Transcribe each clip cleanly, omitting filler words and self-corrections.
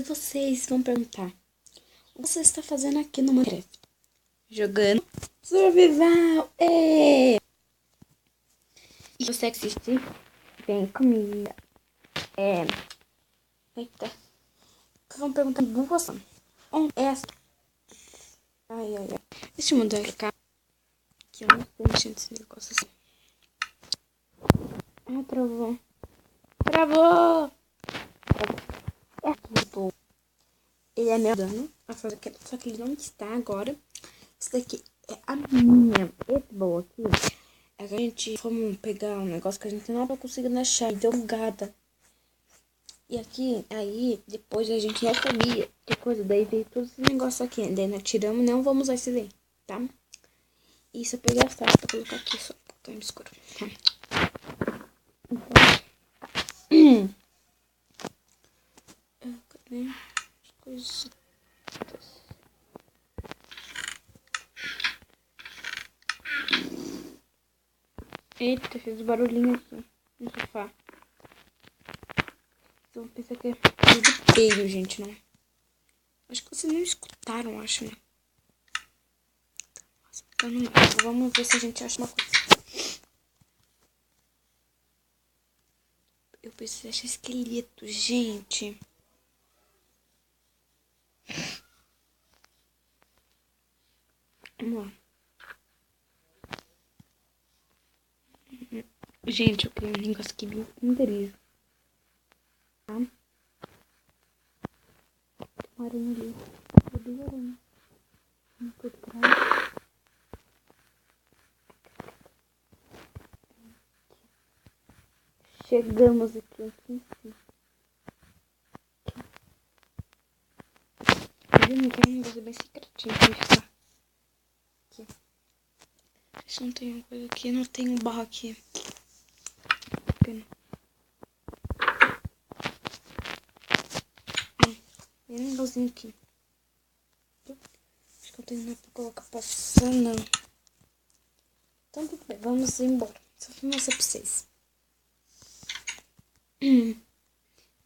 Vocês vão perguntar: o que você está fazendo aqui no Minecraft? Jogando Survival! E você assiste? Vem comigo. Eita. Vocês vão perguntar duas. Onde é essa? Ai. Deixa eu mudar pra cá. Que eu não tô mexendo nesse negócio assim. Ah, travou. É aqui, pô. Ele é meu dano. Só que ele não está agora. Esse daqui é a minha. Esse bom aqui. É que a gente fomos pegar um negócio que a gente não tá conseguindo achar. E deu bugada. E aqui, aí, depois a gente não sabia que coisa. Daí veio todo esse negócio aqui. Daí nós tiramos, não vamos usar esse daí, tá? E se eu pegar as taças pra colocar aqui só. Tá escuro. Então. Cadê as coisas? Eita, fez barulhinho aqui no sofá. Vocês vão pensar que é tudo feio, gente, não? Acho que vocês não escutaram, acho, né? Então, vamos ver se a gente acha uma coisa. Eu preciso achar esqueleto, gente. Vamos lá. Gente, eu criei um negócio aqui bem inteiriço. Tá? Tem uma aranha ali. Cadê a aranha? Vamos por trás. Chegamos aqui em cima. Eu quero um negócio bem secretinho pra ficar. Aqui. Se não tem uma coisa aqui, não tem um barro aqui. Pena. Tem um negocinho aqui. Acho que não tem nada pra colocar pra passar, não. Então tudo bem, vamos embora. Só vou mostrar pra vocês.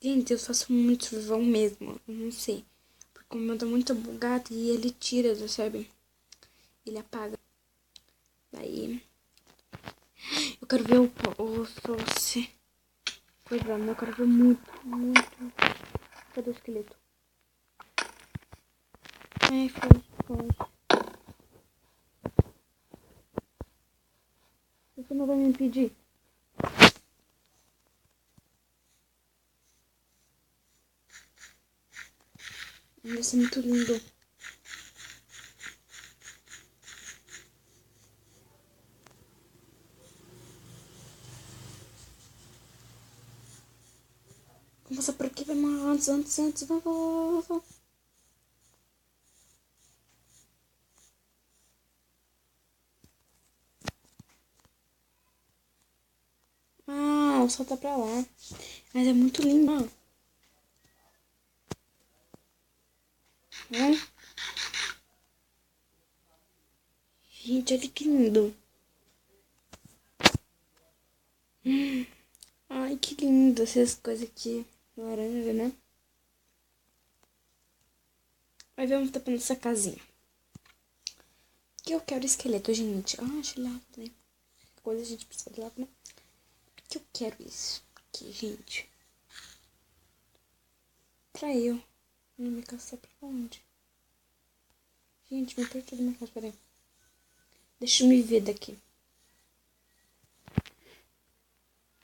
Gente, eu faço muito survival mesmo. Eu não sei. Porque o meu tá muito bugado e ele tira, sabe? Ele apaga. Daí. Eu quero ver o se coisa, eu quero ver muito. Cadê o esqueleto? Ai, foi. Você não vai me impedir? Vai ser muito lindo. Vamos passar por aqui, vai antes. Vamos. Ah, o sol tá pra lá. Mas é muito lindo, ó. Gente, olha que lindo. Ai, que lindo essas coisas aqui. Laranja, né? Aí vamos tapar nossa casinha. Que eu quero esqueleto, gente. Ah, achei lá, né? Coisa a gente precisa de lá, né? Porque eu quero isso aqui, gente. Pra eu não me caçar pra onde? Gente, me perto da minha casa, peraí. Deixa eu me ver daqui.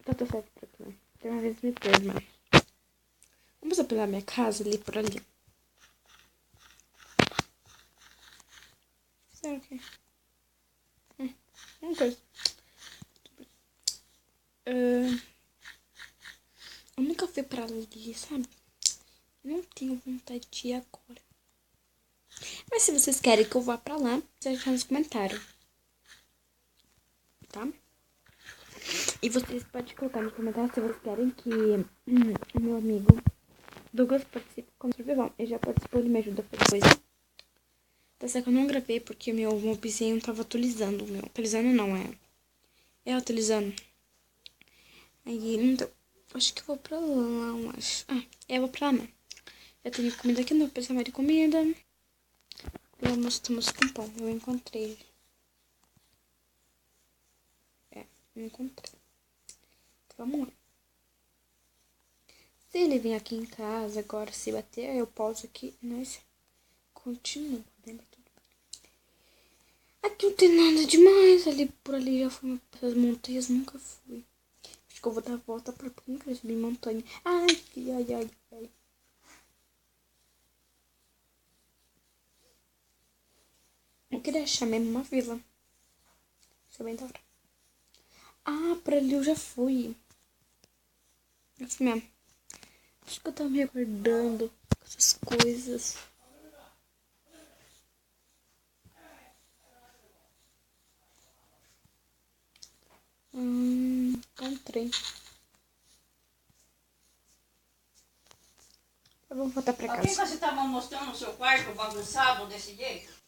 Tá certo por aqui, né? Tem uma vez me perdi, mas... Vamos apelar minha casa ali por ali. Será que uma coisa. Eu nunca fui pra ali, sabe? Não tenho vontade de ir agora. Mas se vocês querem que eu vá pra lá, deixa nos comentários. Tá? E vocês podem colocar nos comentários se vocês querem que o meu amigo Douglas participe como survival. Ele já participou, ele me ajuda a fazer coisa. Tá certo que eu não gravei porque o meu vizinho tava atualizando. Atualizando não, atualizando. Aí, então, acho que eu vou pra lá, eu acho. Eu vou pra lá. Eu tenho comida aqui, não vou precisar mais de comida. E almoçamos com pão. Eu encontrei. Eu encontrei. Então, vamos lá. Se ele vir aqui em casa agora, se bater, eu pauso aqui, mas continua, né? Aqui não tem nada demais. Ali por ali já fui pelas montanhas, nunca fui. Acho que eu vou dar a volta pra nunca subir montanha. Ai, ai. Eu queria achar mesmo uma vila. Isso é bem da hora. Ah, pra ali eu já fui. Isso mesmo. Acho que eu tava me recordando com essas coisas. Encontrei. Eu vou voltar pra casa. Por que você tava mostrando o seu quarto bagunçado desse jeito?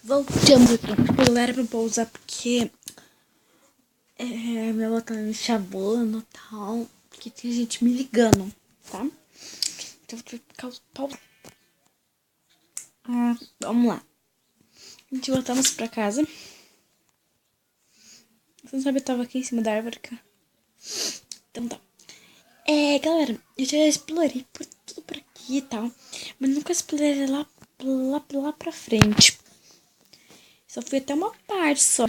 Voltamos aqui, galera, pra pousar, porque minha avó tá me chamando e tal, porque tem gente me ligando, tá? Então eu vou ficar pausando. Vamos lá. A gente voltamos pra casa. Você não sabe, eu tava aqui em cima da árvore, cara. Então tá. Galera, eu já explorei por tudo por aqui e tal, mas nunca explorei lá pra frente. Só fui até uma parte só.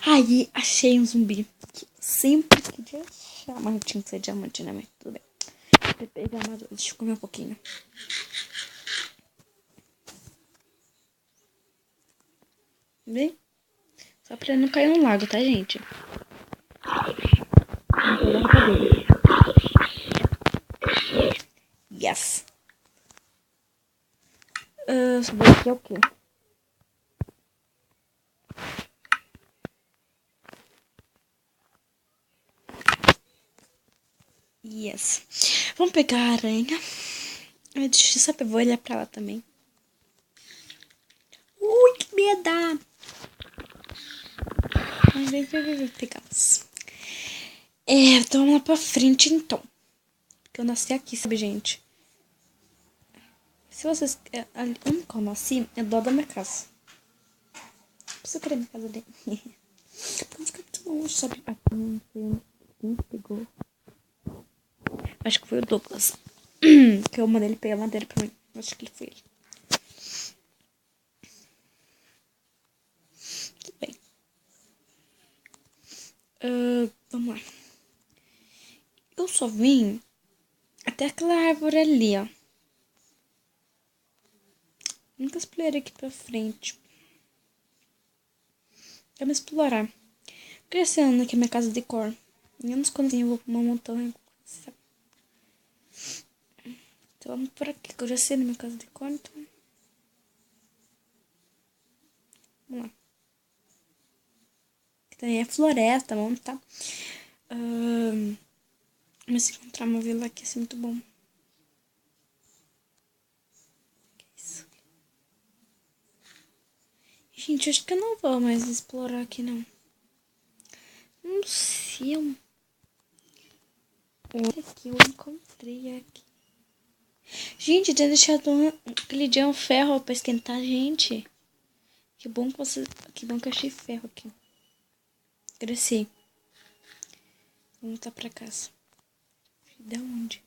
Aí achei um zumbi que sempre queria achar, mas tinha que ser diamante, né? Mas tudo bem. Vou pegar uma... Deixa eu comer um pouquinho. Bem? Só pra não cair no lago, tá, gente? Yes. Esse daqui é o quê? Yes. Vamos pegar a aranha. Deixa eu saber, vou olhar pra lá também. Ui, que medo! Vem pegá-las. Então vamos lá pra frente, então. Porque eu nasci aqui, sabe, gente? Se vocês... onde que eu nasci é do lado da minha casa. Preciso querer minha casa ali. Vamos ficar muito longe, sabe? Aqui não sei quem pegou. Acho que foi o Douglas. Que eu mandei ele pegar madeira pra mim. Acho que ele foi ele. Tudo bem. Vamos lá. Eu só vim até aquela árvore ali, ó. Nunca explorei aqui pra frente. Vamos explorar. Crescendo aqui a minha casa de cor. Menos quando eu vou pra uma montanha. Então vamos por aqui, que eu já sei na minha casa de cor, então. Vamos lá. Aqui também é floresta, vamos, tá? Mas se encontrar uma vila aqui, ia ser muito bom. Que isso? Gente, acho que eu não vou mais explorar aqui, não. Não sei. Olha aqui, eu encontrei aqui. Gente, tinha deixado aquele dia um ferro pra esquentar, gente. Que bom que eu achei ferro aqui. Cresci. Vamos voltar pra casa. Da onde?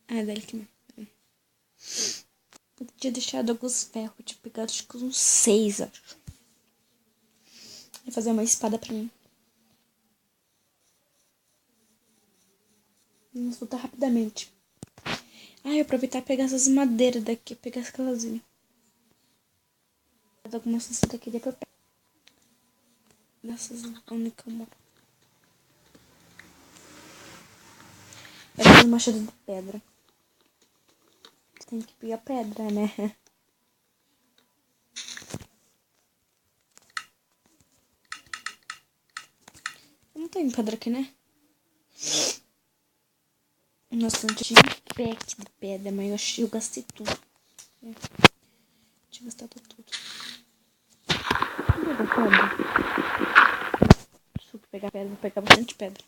Ah, é dali aqui mesmo. Eu tinha deixado alguns ferros. Tinha pegado acho que uns 6, acho. Vou fazer uma espada pra mim. Vamos voltar rapidamente. Eu aproveitar e pegar essas madeiras daqui. Pegar aquelas. Algumas dessas daqui depois eu pego. Dessas onde que eu moro. Eu tenho um machado de pedra. Tem que pegar pedra, né? Não tem pedra aqui, né? Nossa, eu tinha um pack de pedra, mas eu achei eu gastei tudo. Tinha gastado tudo. Vou pegar pedra. Vou pegar pedra, vou pegar bastante pedra.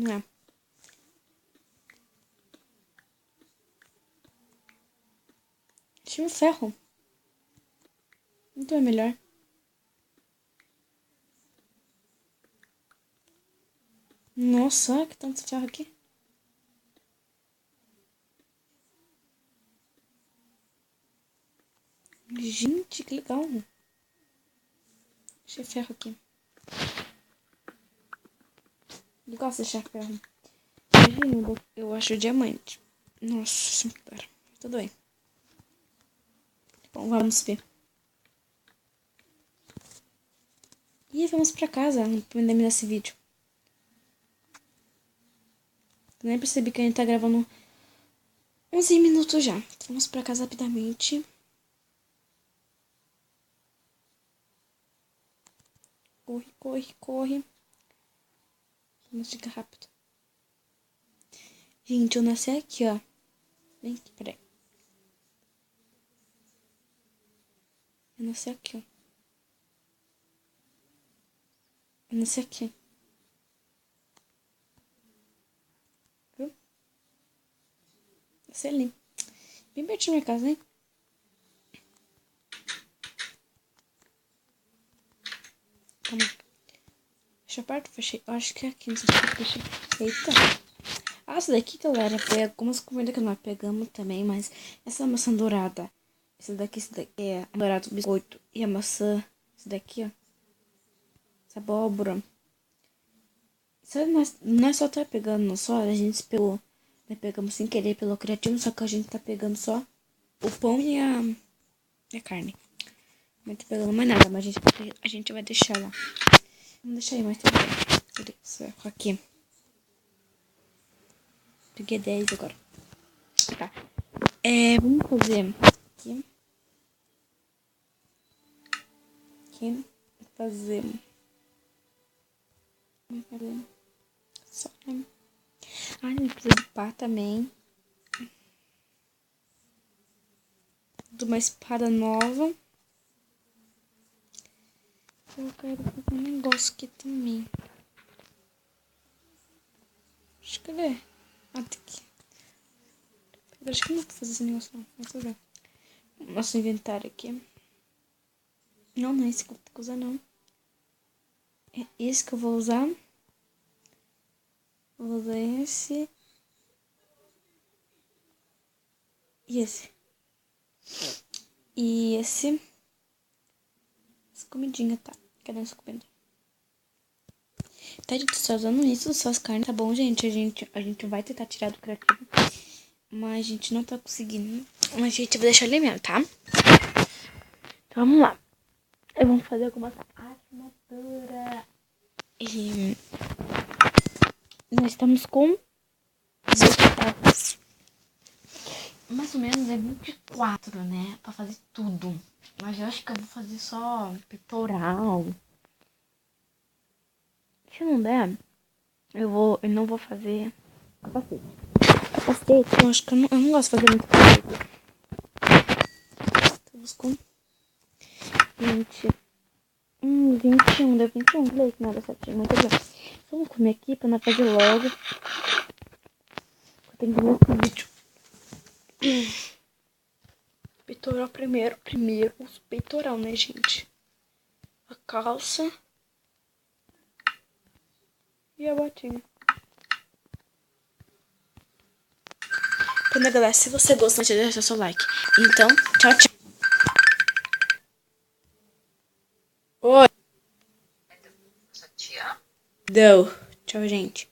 Vamos lá. Tinha um ferro. Então é melhor. Nossa, olha que tanto ferro aqui. Gente, que legal. Achei ferro aqui. Eu gosto de achar ferro. Eu acho diamante. Nossa, pera. Tudo bem. Bom, vamos ver. E vamos pra casa pra terminar esse vídeo. Eu nem percebi que a gente tá gravando 11 minutos já. Então, vamos pra casa rapidamente. Corre, corre, corre. Vamos ficar rápido. Gente, eu nasci aqui, ó. Vem aqui, peraí. Eu nasci aqui, ó. Eu nasci aqui. Viu? Nasci ali. Bem pertinho da minha casa, hein? Calma. Fecha a porta, fechei. Eu acho que é aqui, não sei se eu fechei. Eita. Ah, essa daqui, galera, foi algumas comidas que nós pegamos também, mas essa maçã dourada. Esse daqui é a dourado biscoito. E a maçã, esse daqui, ó. Essa abóbora. Isso nós só tá pegando, só a gente pegou. Nós pegamos sem querer pelo criativo, só que a gente tá pegando só o pão e a carne. Não tá pegando mais nada, mas a gente vai deixar lá. Vamos deixar aí, mas tudo bem. Cadê esse ferro aqui? Peguei 10 agora. Tá. Vamos fazer aqui. Aqui. Fazer. Só, né? Ah, a gente precisa de pá também. De uma espada nova. Eu quero fazer um negócio aqui também. Acho que é. Ah, tem que. Eu acho que não vou fazer esse negócio não. Mas tudo bem. Nosso inventário aqui. Não é esse que eu vou ter que usar, não. É esse que eu vou usar. Vou usar esse. E esse. E esse. Essa comidinha, tá? Cadê essa comida? Tá, gente, só usando isso, só as carnes, tá bom, gente? A gente vai tentar tirar do criativo. Mas a gente não tá conseguindo. Mas a gente vai deixar ele mesmo, tá? Então vamos lá. Eu vou fazer algumas armaduras. E nós estamos com 18 etapas. Mais ou menos é 24, né? Pra fazer tudo. Mas eu acho que eu vou fazer só peitoral. Se não der, eu não vou fazer capacete. Capacete, eu acho que eu não gosto de fazer muito capacete. Estamos com 20. 21, deu 21, falei que não era certinho, muito bem. Vamos comer aqui pra não fazer logo. Eu tenho que ver esse vídeo. Peitoral primeiro. Primeiro os peitoral, né, gente? A calça. E a botinha. Então, né, galera, se você gostou, deixa seu like. Então, tchau, tchau. Oi. Deu. Tchau, gente.